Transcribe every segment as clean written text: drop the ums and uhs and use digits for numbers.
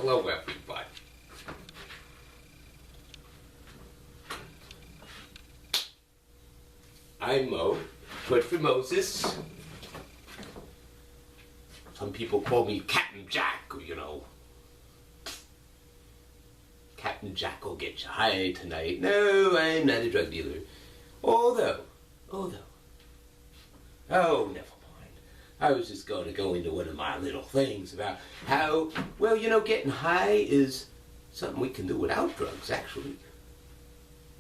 Hello, everybody. I'm Mo, short for Moses. Some people call me Captain Jack, you know. Captain Jack will get you high tonight. No, I'm not a drug dealer. Although, oh, never mind. I was just going to go into one of my little things about how, well, you know, getting high is something we can do without drugs, actually.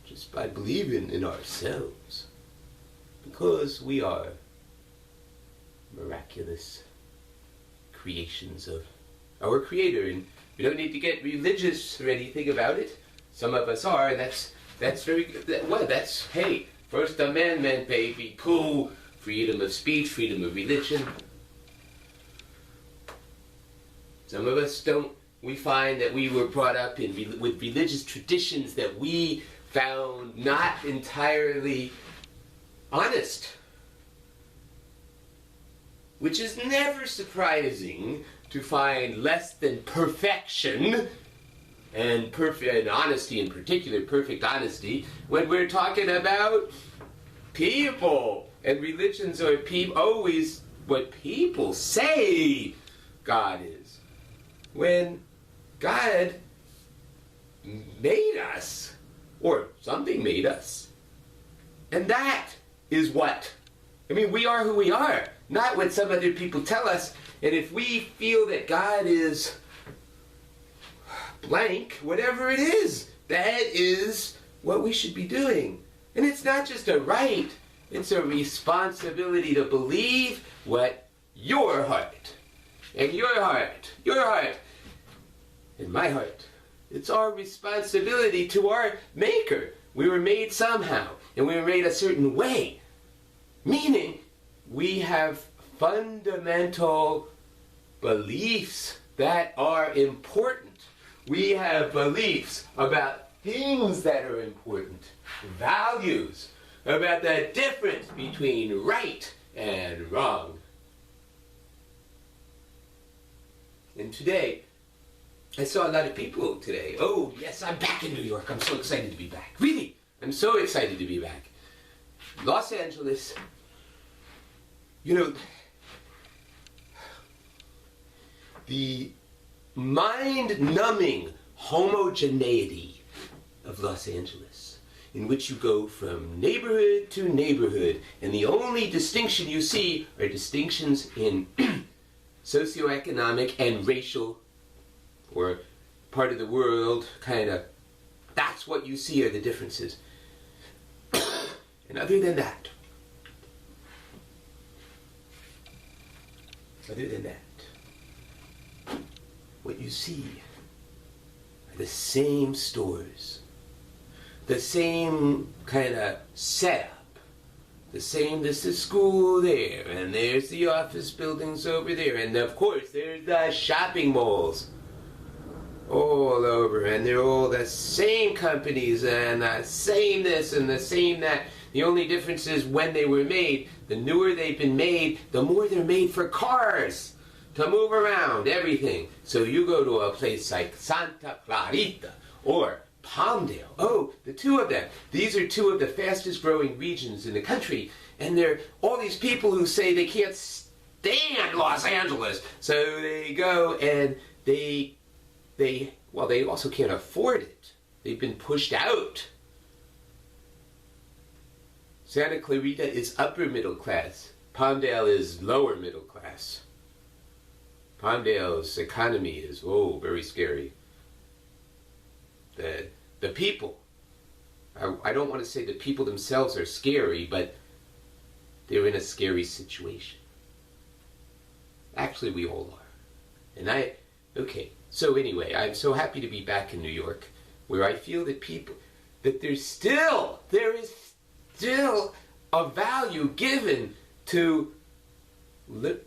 Just by believing in ourselves. Because we are miraculous creations of our Creator, and we don't need to get religious or anything about it. Some of us are, and that's very good. Well, that's, hey, First Amendment, baby, cool. Freedom of speech, freedom of religion. Some of us don't. We find that we were brought up with religious traditions that we found not entirely honest. Which is never surprising to find less than perfection, and honesty in particular, perfect honesty, when we're talking about people. And religions are always what people say God is. When God made us, or something made us, and that is what? I mean, we are who we are, not what some other people tell us. And if we feel that God is blank, whatever it is, that is what we should be doing. And it's not just a right, it's a responsibility to believe what your heart, and your heart, and my heart. It's our responsibility to our Maker. We were made somehow, and we were made a certain way. Meaning, we have fundamental beliefs that are important. We have beliefs about things that are important, values, about the difference between right and wrong. And today, I saw a lot of people today. Oh, yes, I'm back in New York. I'm so excited to be back. Really, I'm so excited to be back. Los Angeles, you know, the mind-numbing homogeneity of Los Angeles, in which you go from neighborhood to neighborhood, and the only distinction you see are distinctions in socioeconomic and racial, or part of the world, kind of, that's what you see are the differences. And other than that, what you see are the same stores, the same kind of setup, the same, this is school there, and there's the office buildings over there, and of course there's the shopping malls all over, and they're all the same companies, and the same this and the same that. The only difference is when they were made. The newer they've been made, the more they're made for cars to move around, everything. So you go to a place like Santa Clarita or Palmdale. Oh, the two of them. These are two of the fastest growing regions in the country. And there are all these people who say they can't stand Los Angeles. So they go and they also can't afford it. They've been pushed out. Santa Clarita is upper middle class. Palmdale is lower middle class. Palmdale's economy is, very scary. The people, I don't want to say the people themselves are scary, but they're in a scary situation. Actually, we all are. And so anyway, I'm so happy to be back in New York, where I feel that there is still a value given to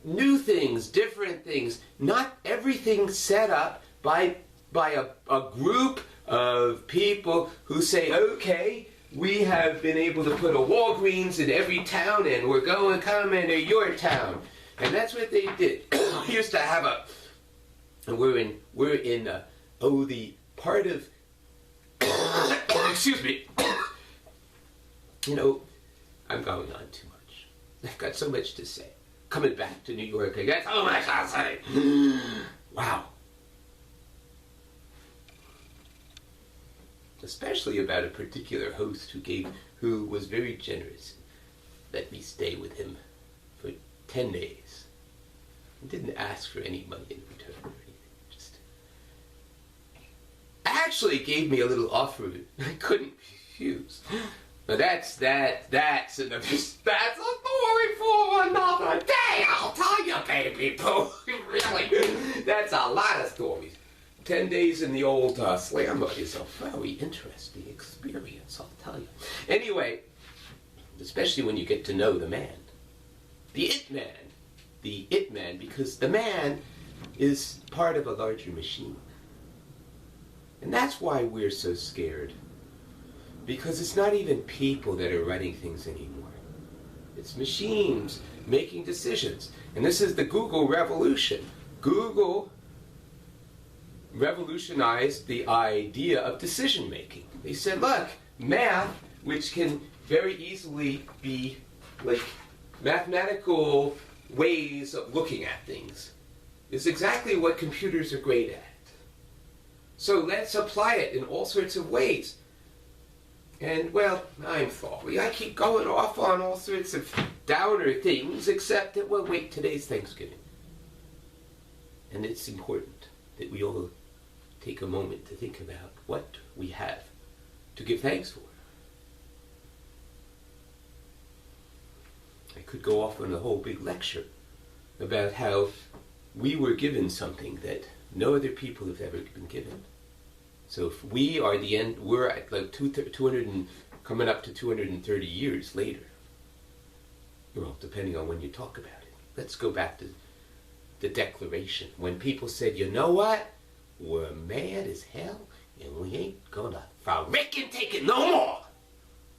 new things, different things, not everything set up by a group of people who say, okay, we have been able to put a Walgreens in every town and we're going to come into your town. And that's what they did. We used to have And the part of, excuse me, I'm going on too much. I've got so much to say. Coming back to New York, I got so much to say. Wow. Especially about a particular host who was very generous. Let me stay with him for 10 days. He didn't ask for any money in return or anything. Just actually gave me a little offer I couldn't refuse. But that's another, that's a story for another day, I'll tell you, baby poo. Really, that's a lot of stories. 10 days in the old slammer is a very interesting experience, I'll tell you. Anyway, especially when you get to know the man. The it man, because the man is part of a larger machine. And that's why we're so scared. Because it's not even people that are running things anymore. It's machines making decisions. And this is the Google revolution. Google revolutionized the idea of decision making. They said, look, math, which can very easily be like mathematical ways of looking at things, is exactly what computers are great at. So let's apply it in all sorts of ways. And, well, I'm sorry, I keep going off on all sorts of downer things, except that, well, wait, today's Thanksgiving. And it's important that we all take a moment to think about what we have to give thanks for. I could go off on a whole big lecture about how we were given something that no other people have ever been given. So if we are the end, we're at like 200 and coming up to 230 years later. Well, depending on when you talk about it. Let's go back to the Declaration. When people said, you know what? We're mad as hell and we ain't gonna frickin' take it no more.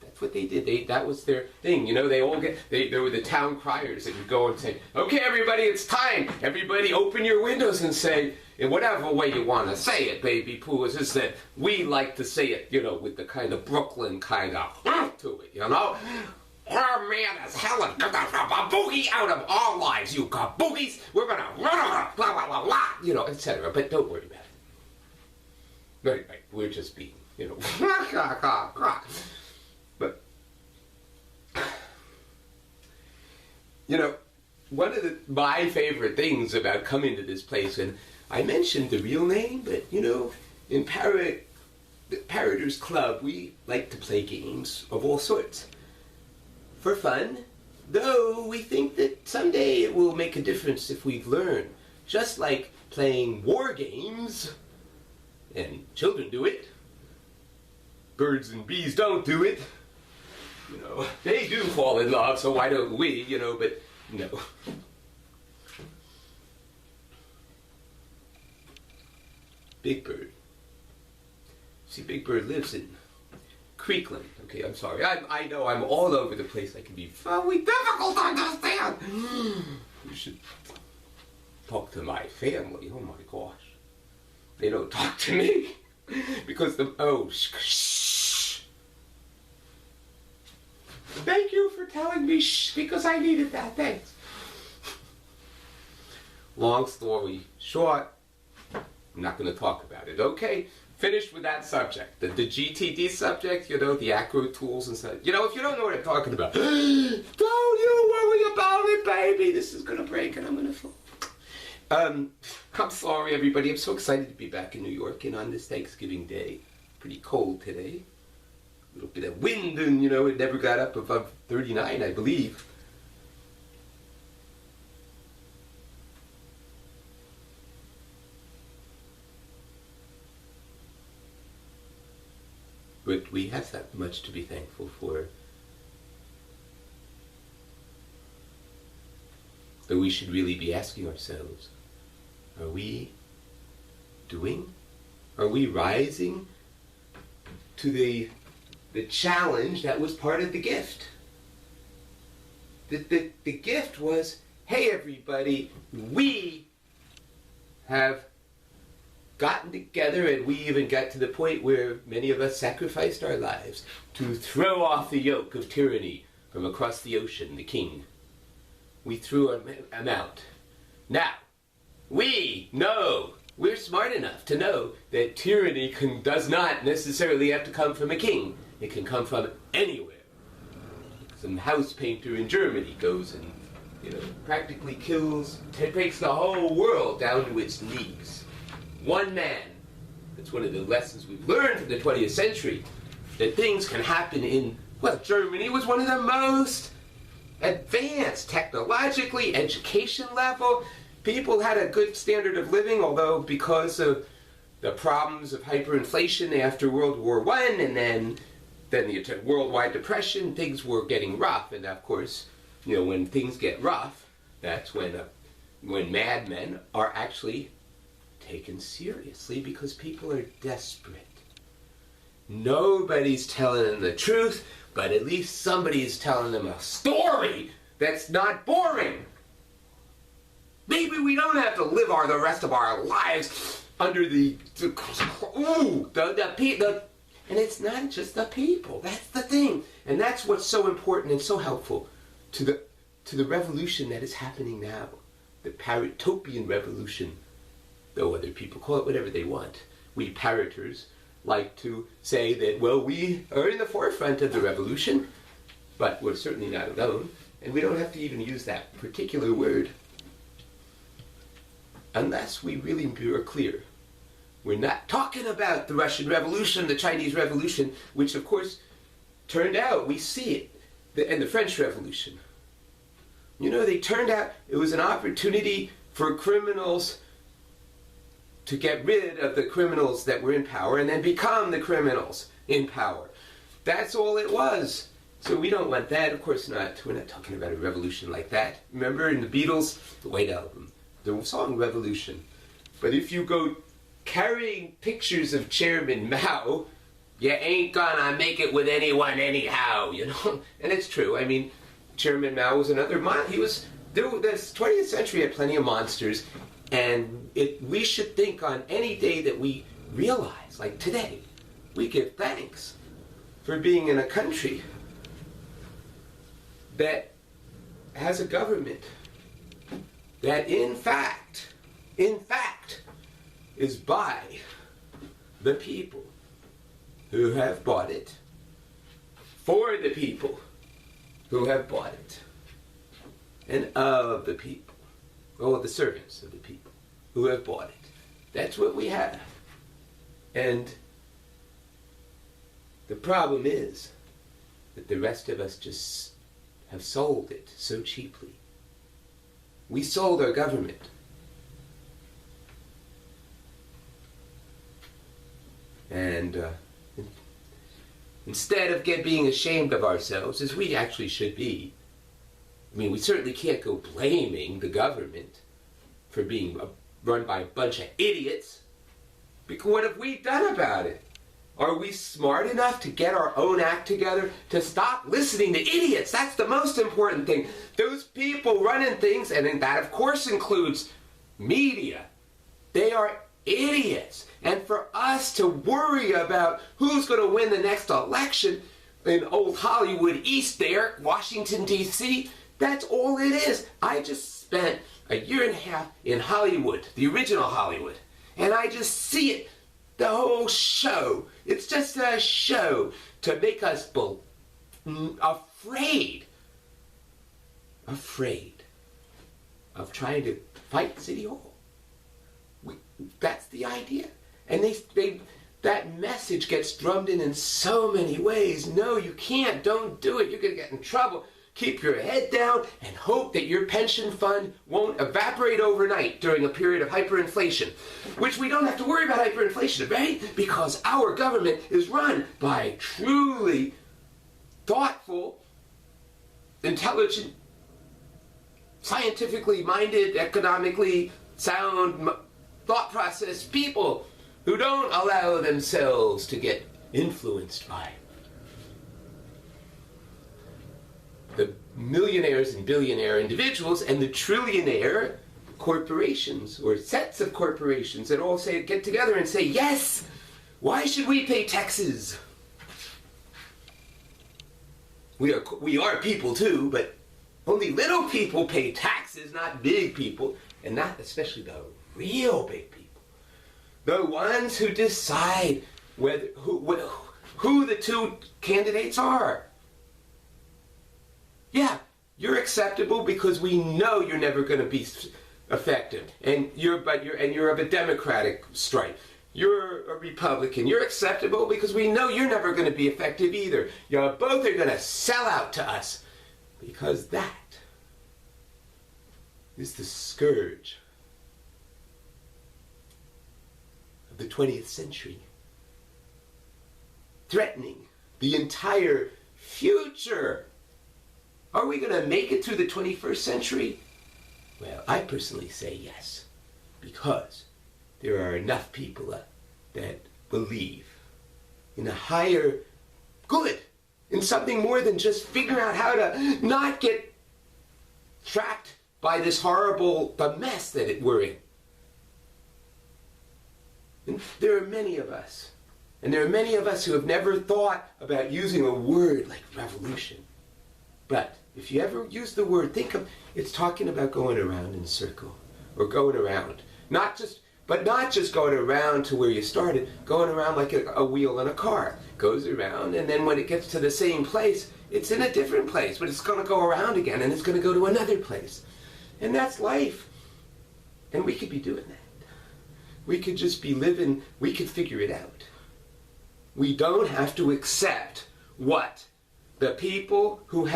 That's what they did. That was their thing. They were the town criers that would go and say, okay, everybody, it's time. Everybody open your windows and say, in whatever way you want to say it, baby poo, is just that we like to say it, with the kind of Brooklyn kind of to it, We're mad as hell and get the boogie out of our lives, you got boogies. We're gonna blah, blah, blah, blah, etc. But don't worry about it. Right. We're just being, But, one of my favorite things about coming to this place, and I mentioned the real name, but, in Parroters Club, we like to play games of all sorts. For fun, though we think that someday it will make a difference if we've learned. Just like playing war games, and children do it. Birds and bees don't do it. They do fall in love, so why don't we, but no. Big Bird. See, Big Bird lives in Creekland. Okay, I'm sorry. I know I'm all over the place. I can be very difficult to understand. You should talk to my family. Oh my gosh. They don't talk to me. Because shh. Thank you for telling me shh, because I needed that. Thanks. Long story short, I'm not going to talk about it. Okay, finished with that subject. The GTD subject, the acro tools and stuff. If you don't know what I'm talking about, don't you worry about it, baby. This is going to break and I'm going to fall. I'm sorry, everybody. I'm so excited to be back in New York and on this Thanksgiving Day. Pretty cold today. A little bit of wind and, it never got up above 39, I believe. But we have that much to be thankful for. That we should really be asking ourselves, are we doing? Are we rising to the challenge that was part of the gift? The gift was, hey everybody, we have gotten together, and we even got to the point where many of us sacrificed our lives to throw off the yoke of tyranny from across the ocean, the king. We threw him out. Now, we know, we're smart enough to know that tyranny does not necessarily have to come from a king. It can come from anywhere. Some house painter in Germany goes and, practically takes the whole world down to its knees. One man. That's one of the lessons we've learned from the 20th century, that things can happen in, Germany was one of the most advanced technologically, education level. People had a good standard of living, although because of the problems of hyperinflation after World War I and then the worldwide depression, things were getting rough. And of course, when things get rough, that's when madmen are actually taken seriously, because people are desperate. Nobody's telling them the truth, but at least somebody's telling them a story that's not boring. Maybe we don't have to live the rest of our lives under and it's not just the people. That's the thing. And that's what's so important and so helpful to the revolution that is happening now. The paratopian revolution, though other people call it whatever they want. We parroters like to say that, we are in the forefront of the revolution, but we're certainly not alone, and we don't have to even use that particular word unless we really are clear. We're not talking about the Russian Revolution, the Chinese Revolution, which of course turned out, we see it, and the French Revolution. They turned out, it was an opportunity for criminals to get rid of the criminals that were in power and then become the criminals in power. That's all it was. So we don't want that, of course not. We're not talking about a revolution like that. Remember in the Beatles, the White Album, the song Revolution. But if you go carrying pictures of Chairman Mao, you ain't gonna make it with anyone anyhow, And it's true. I mean, Chairman Mao was the 20th century had plenty of monsters, and we should think on any day that we realize, like today, we give thanks for being in a country that has a government that in fact, is by the people who have bought it, for the people who have bought it, and of the people, the servants of the people who have bought it. That's what we have. And the problem is that the rest of us just have sold it so cheaply. We sold our government. And instead of being ashamed of ourselves, as we actually should be, we certainly can't go blaming the government for being run by a bunch of idiots. Because what have we done about it? Are we smart enough to get our own act together to stop listening to idiots? That's the most important thing. Those people running things, and that of course includes media, they are idiots. And for us to worry about who's going to win the next election in old Hollywood East there, Washington, D.C., that's all it is. I just spent a year and a half in Hollywood, the original Hollywood, and I just see it, the whole show. It's just a show to make us afraid of trying to fight City Hall. That's the idea. And that message gets drummed in so many ways. No, you can't. Don't do it. You're going to get in trouble. Keep your head down and hope that your pension fund won't evaporate overnight during a period of hyperinflation, which we don't have to worry about hyperinflation, right? Because our government is run by truly thoughtful, intelligent, scientifically minded, economically sound thought process people who don't allow themselves to get influenced by the millionaires and billionaire individuals and the trillionaire corporations or sets of corporations that all get together and say, yes, why should we pay taxes? We are people too, but only little people pay taxes, not big people, and not especially the real big people. The ones who decide who the two candidates are. Yeah, you're acceptable because we know you're never going to be effective, and you're of a Democratic stripe. You're a Republican. You're acceptable because we know you're never going to be effective either. You both are going to sell out to us because that is the scourge of the 20th century, threatening the entire future. Are we going to make it through the 21st century? Well, I personally say yes, because there are enough people that believe in a higher good, in something more than just figuring out how to not get trapped by this the mess that we're in. And there are many of us, and there are many of us who have never thought about using a word like revolution. But if you ever use the word, think of it's talking about going around in a circle, or going around, not just going around to where you started, going around like a wheel in a car. Goes around, and then when it gets to the same place, it's in a different place, but it's going to go around again, and it's going to go to another place. And that's life. And we could be doing that. We could just be living, we could figure it out. We don't have to accept what the people who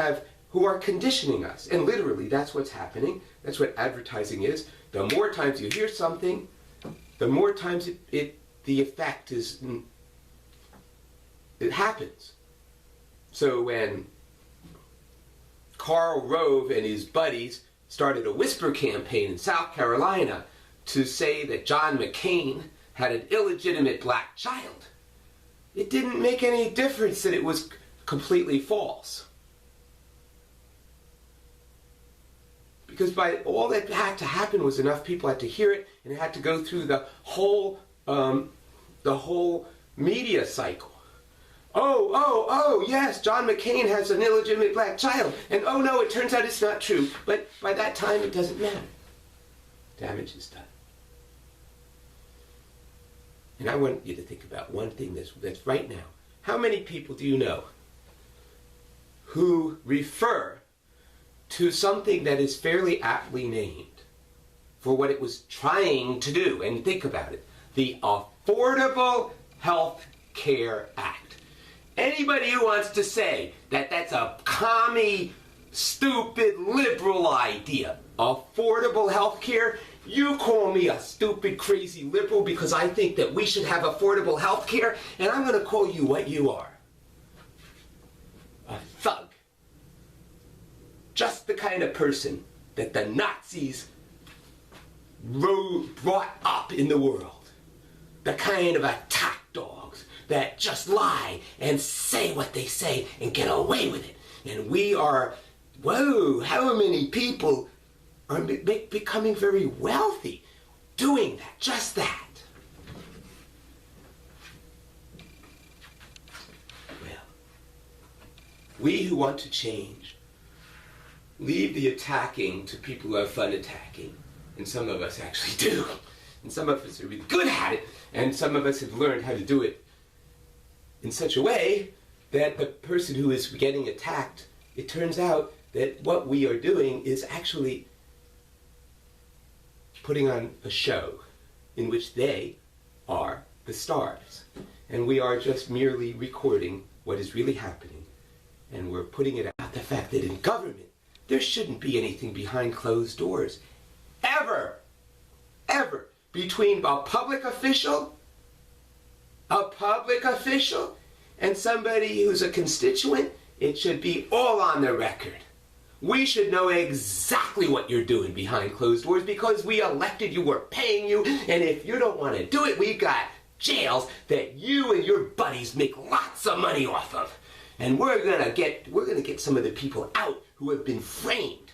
are conditioning us. And literally, that's what's happening. That's what advertising is. The more times you hear something, the more times the effect it happens. So when Karl Rove and his buddies started a whisper campaign in South Carolina to say that John McCain had an illegitimate black child, it didn't make any difference that it was completely false. Because by all that had to happen was enough people had to hear it, and it had to go through the whole media cycle. Oh, yes, John McCain has an illegitimate black child. And oh no, it turns out it's not true. But by that time, it doesn't matter. Damage is done. And I want you to think about one thing that's right now. How many people do you know who refer to something that is fairly aptly named for what it was trying to do? And think about it. The Affordable Health Care Act. Anybody who wants to say that that's a commie, stupid, liberal idea, affordable health care, you call me a stupid, crazy liberal because I think that we should have affordable health care, and I'm going to call you what you are. A thug. Just the kind of person that the Nazis brought up in the world. The kind of attack dogs that just lie and say what they say and get away with it. And we are, whoa, how many people are becoming very wealthy doing that, just that? Well, we who want to change leave the attacking to people who have fun attacking. And some of us actually do. And some of us are really good at it. And some of us have learned how to do it in such a way that the person who is getting attacked, it turns out that what we are doing is actually putting on a show in which they are the stars. And we are just merely recording what is really happening. And we're putting it out, the fact that in government, there shouldn't be anything behind closed doors. Ever. Ever. Between a public official and somebody who's a constituent, it should be all on the record. We should know exactly what you're doing behind closed doors because we elected you, we're paying you, and if you don't want to do it, we've got jails that you and your buddies make lots of money off of. And we're gonna get some of the people out who have been framed.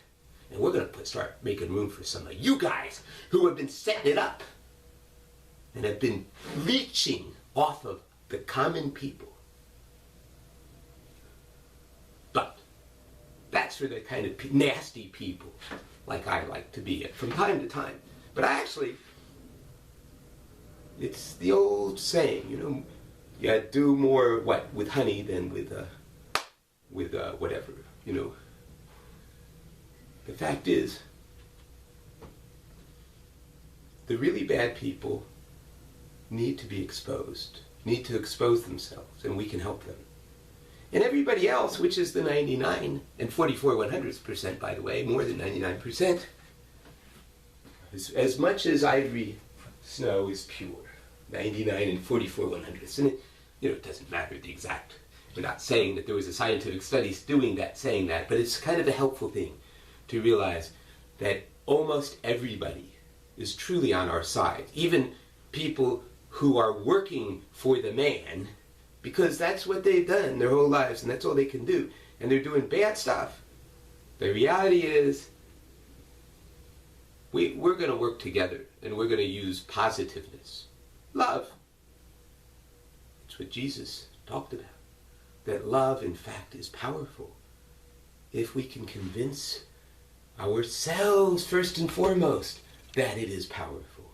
And we're going to start making room for some of you guys who have been setting it up and have been leeching off of the common people. But that's for the kind of nasty people like I like to be from time to time. But it's the old saying, you do more with honey than with whatever, The fact is, the really bad people need to be exposed, need to expose themselves, and we can help them. And everybody else, which is the 99 and 44/100%, by the way, more than 99%, as much as ivory snow is pure, 99 and 44/100, and it doesn't matter the exact. We're not saying that there was a scientific study saying that, but it's kind of a helpful thing to realize that almost everybody is truly on our side, even people who are working for the man, because that's what they've done their whole lives, and that's all they can do, and they're doing bad stuff. The reality is, we're going to work together, and we're going to use positiveness. Love. It's what Jesus talked about. That love, in fact, is powerful. If we can convince ourselves, first and foremost, that it is powerful.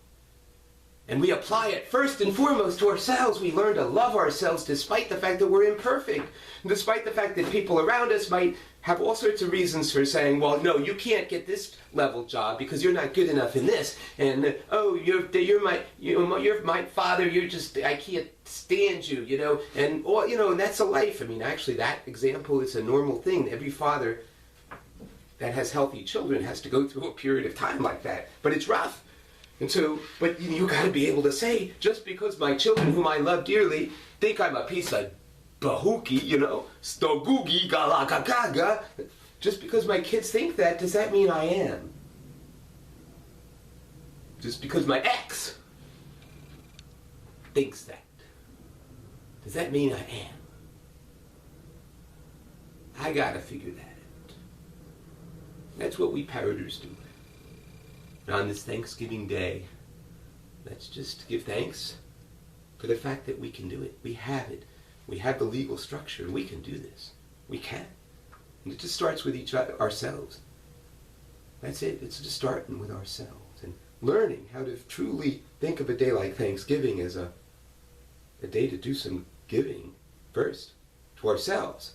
And we apply it first and foremost to ourselves. We learn to love ourselves despite the fact that we're imperfect. Despite the fact that people around us might have all sorts of reasons for saying, well, no, you can't get this level job because you're not good enough in this. And, you're my father, I can't stand you, And, and that's a life. Actually, that example is a normal thing. Every father that has healthy children has to go through a period of time like that. But it's rough. And so, but you got to be able to say, just because my children, whom I love dearly, think I'm a piece of bahuki, stogugi, galagagaga, just because my kids think that, does that mean I am? Just because my ex thinks that, does that mean I am? I got to figure that out. That's what we parroters do. And on this Thanksgiving Day, let's just give thanks for the fact that we can do it. We have it. We have the legal structure. We can do this. We can. And it just starts with ourselves. That's it. It's just starting with ourselves and learning how to truly think of a day like Thanksgiving as a day to do some giving first to ourselves.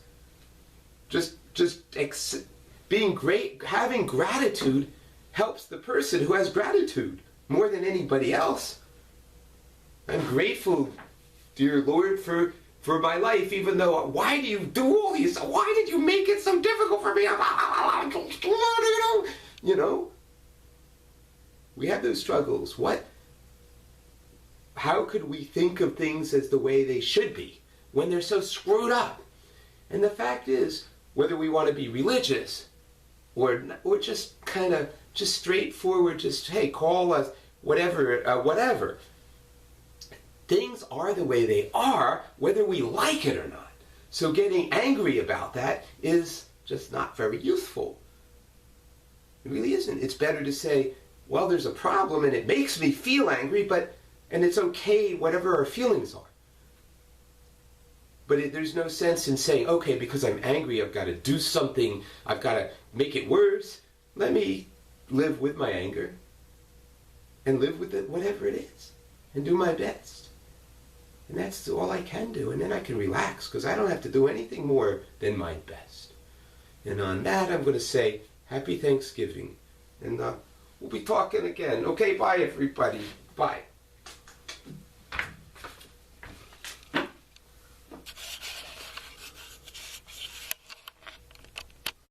Being great, having gratitude helps the person who has gratitude more than anybody else. I'm grateful, dear Lord, for my life, even though, why do you do all these? Why did you make it so difficult for me? We have those struggles. How could we think of things as the way they should be when they're so screwed up? And the fact is, whether we want to be religious or just kind of just straightforward, hey, call us, whatever. Things are the way they are, whether we like it or not. So getting angry about that is just not very useful. It really isn't. It's better to say, well, there's a problem and it makes me feel angry, and it's okay, whatever our feelings are. But there's no sense in saying, okay, because I'm angry, I've got to do something, I've got to make it worse. Let me live with my anger and live with it, whatever it is, and do my best. And that's all I can do. And then I can relax because I don't have to do anything more than my best. And on that, I'm going to say Happy Thanksgiving. And we'll be talking again. Okay, bye, everybody. Bye.